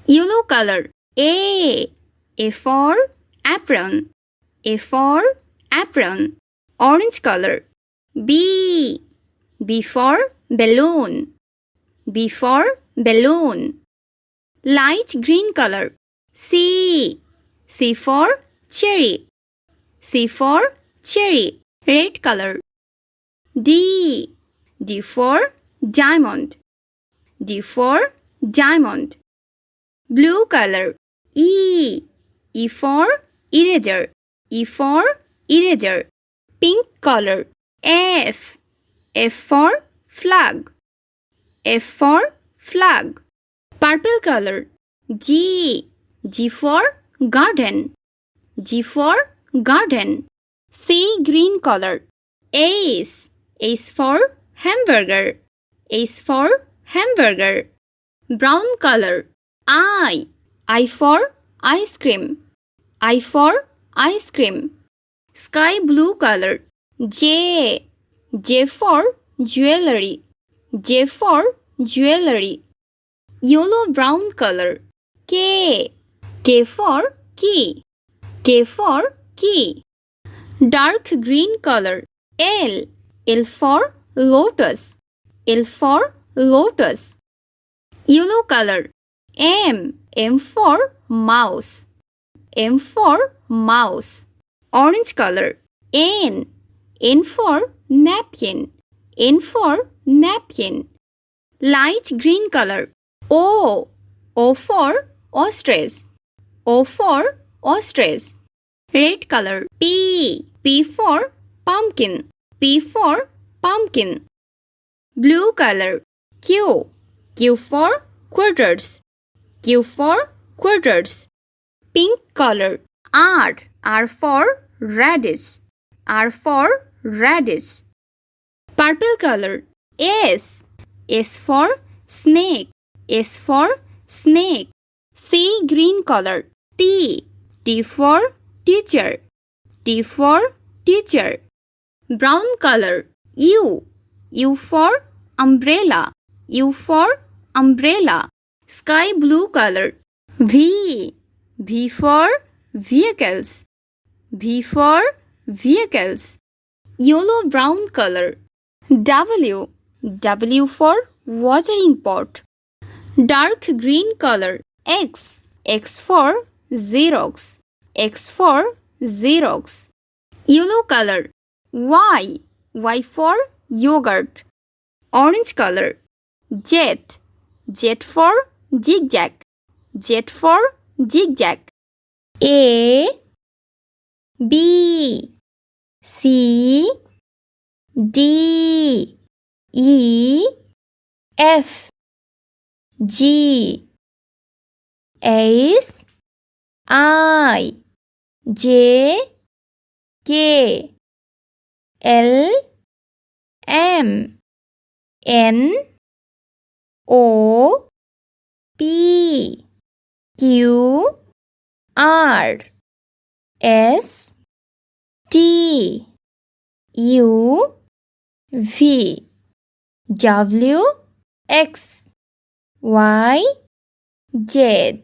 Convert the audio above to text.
Yellow color. A for apron. A for apron. Orange color. B for balloon. B for balloon. Light green color. C for cherry. C for cherry. Red color. D for diamond. D for diamond. Blue color. E for eraser. E for eraser. Pink color. F for flag. F for flag. Purple color. G for garden. G for garden. C green color. H for hamburger. H for hamburger. Brown color. I for ice cream. I for ice cream. Sky blue color. J for jewelry. J for jewelry. Yellow brown color. K for key. K for key. Dark green color. L for lotus. L for lotus. Yellow color. M for mouse. M for mouse. Orange color. N for napkin. N for napkin. Light green color. O for ostrich. O for ostrich. Red color. P for pumpkin. P for pumpkin. Blue color. Q for quarters. Q for quarters. Pink color. R for radish. R for radish. Purple color. S for snake. S for snake. C green color. T for teacher. T for teacher. Brown color. U for umbrella. U for umbrella. Sky blue color. V for vehicles. V for vehicles. Yellow brown color. W for watering pot. Dark green color. X for Xerox. X for Xerox. Yellow color. Y for yogurt. Orange color. Z for zigzag. Z for zigzag. A B C D E F G H I J K L M N O P Q R S T U V W X Y Z.